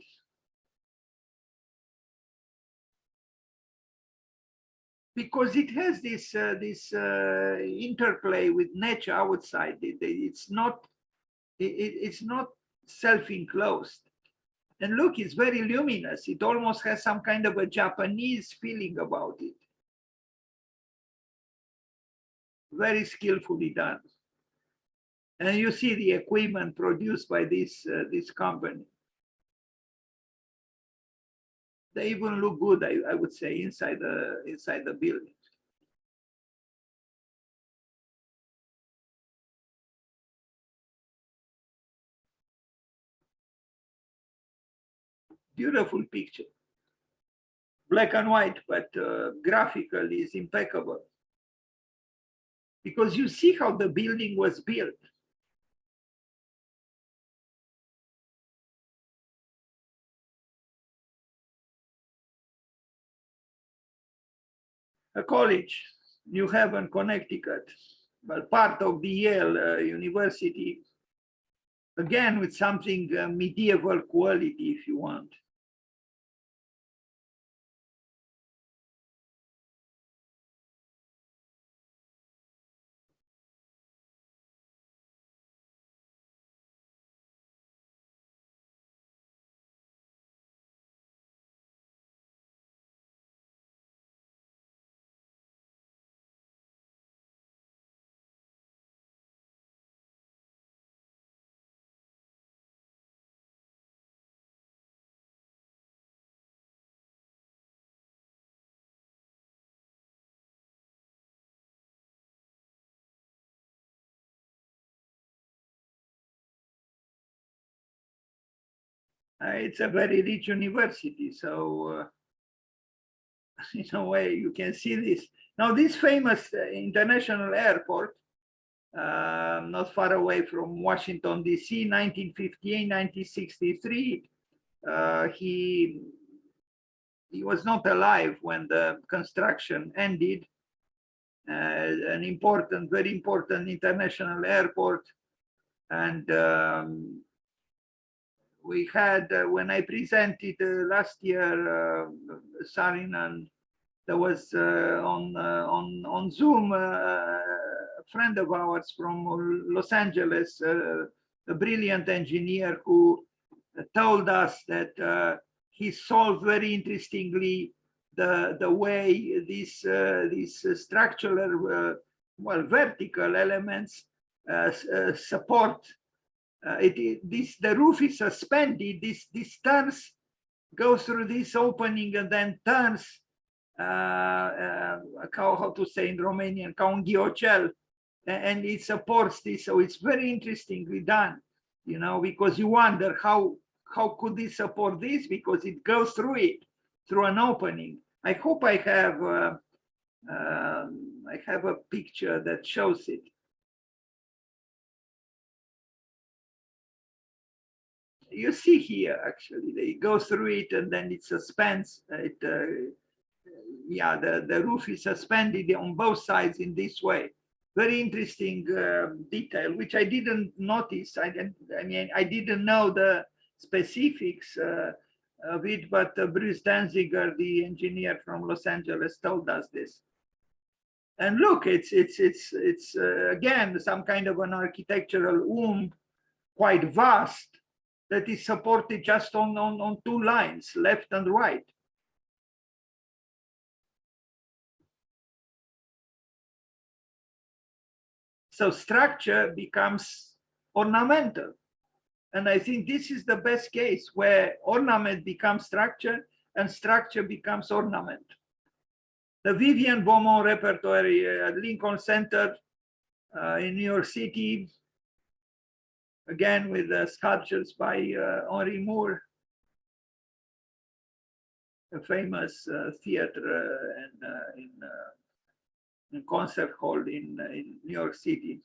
Because it has this interplay with nature outside. It's not self-enclosed. And look, it's very luminous. It almost has some kind of a Japanese feeling about it. Very skillfully done. And you see the equipment produced by this company. They even look good, I would say, inside the building. Beautiful picture. Black and white, but graphically is impeccable. Because you see how the building was built. A college, New Haven, Connecticut, but part of the Yale University. again, with something medieval quality, if you want. It's a very rich university, so in a way you can see this. Now, this famous international airport, not far away from Washington, D.C., 1958, 1963, he was not alive when the construction ended. An important, very important international airport. And we had, when I presented last year, Saarinen, there was on Zoom a friend of ours from Los Angeles, a brilliant engineer who told us that he solved very interestingly the way these structural, well, vertical elements support. The roof is suspended. This turns, goes through this opening and then turns. How to say in Romanian, ca un ghiocel, and it supports this. So it's very interestingly done, you know, because you wonder how could this support this, because it goes through it, through an opening. I hope I have a picture that shows it. You see here, actually, they go through it and then it suspends. Yeah, the roof is suspended on both sides in this way. Very interesting detail, which I didn't notice. I mean, I didn't know the specifics of it, but Bruce Danziger, the engineer from Los Angeles, told us this. And look, it's again some kind of an architectural womb, quite vast, that is supported just on two lines, left and right. So structure becomes ornamental. And I think this is the best case where ornament becomes structure and structure becomes ornament. The Vivian Beaumont repertory at Lincoln Center in New York City, again with sculptures by Henri Moore, a famous theater and concert hall in New York City.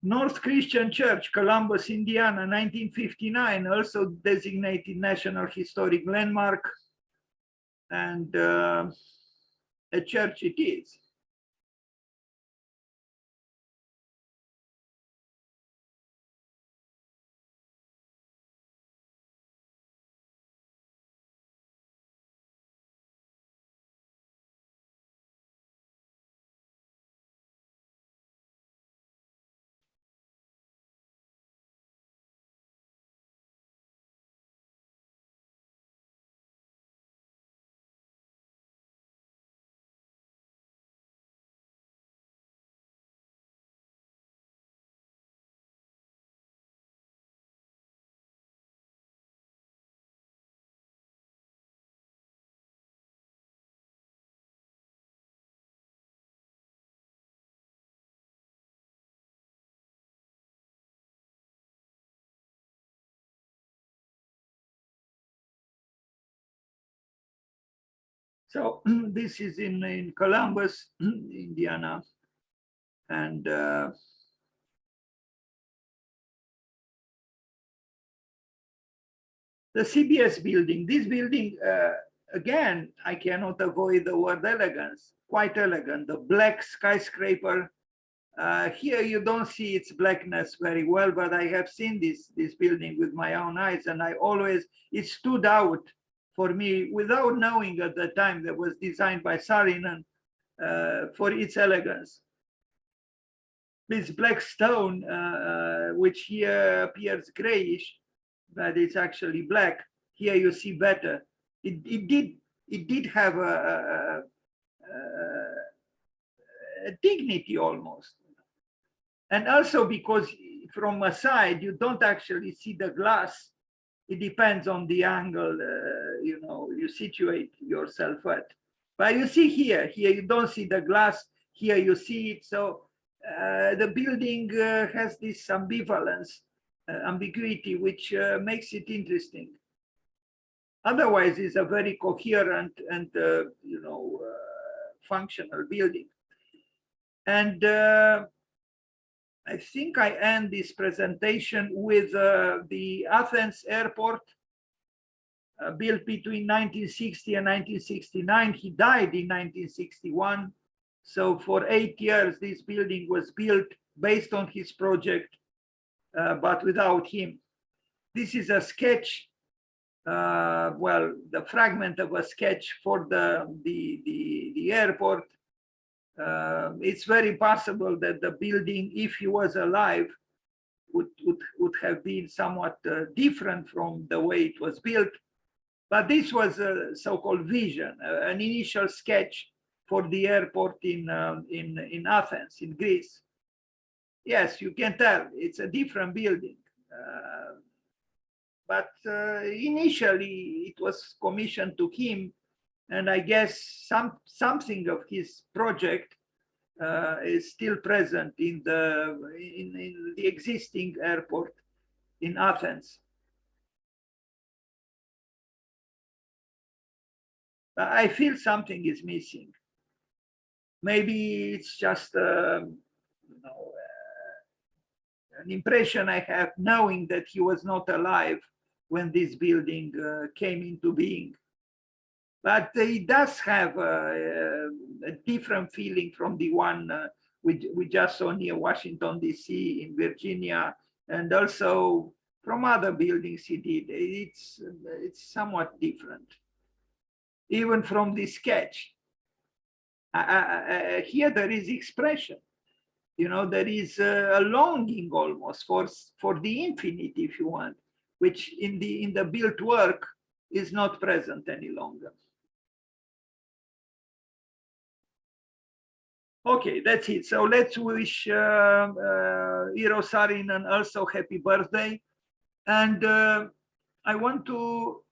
North Christian Church, Columbus, Indiana, 1959, also designated National Historic Landmark, and a church it is. So this is in Columbus, Indiana, and The CBS building, this building, again, I cannot avoid the word elegance, quite elegant. The black skyscraper. Here you don't see its blackness very well, but I have seen this building with my own eyes, and it stood out for me without knowing at the time that was designed by Saarinen for its elegance. This black stone, which here appears grayish, but it's actually black. Here you see better. It did have a dignity almost. And also because from a side, you don't actually see the glass. It depends on the angle, you situate yourself at. But you see here you don't see the glass, here you see it. So the building has this ambivalence, ambiguity, which makes it interesting. Otherwise, it's a very coherent and, functional building. And I think I end this presentation with the Athens Airport, built between 1960 and 1969. He died in 1961. So for 8 years, this building was built based on his project, but without him. This is a sketch, the fragment of a sketch for the airport. It's very possible that the building, if he was alive, would have been somewhat different from the way it was built. But this was a so-called vision, an initial sketch for the airport in Athens, in Greece. Yes, you can tell it's a different building. But initially it was commissioned to him, and I guess something of his project is still present in the existing airport in Athens. I feel something is missing. Maybe it's just an impression I have, knowing that he was not alive when this building came into being. But it does have a different feeling from the one we just saw near Washington, D.C., in Virginia, and also from other buildings he did. It's somewhat different, even from the sketch. Here there is expression. There is a longing almost for the infinite, if you want, which in the built work is not present any longer. Okay, that's it. So let's wish Eero Saarinen also happy birthday. And I want to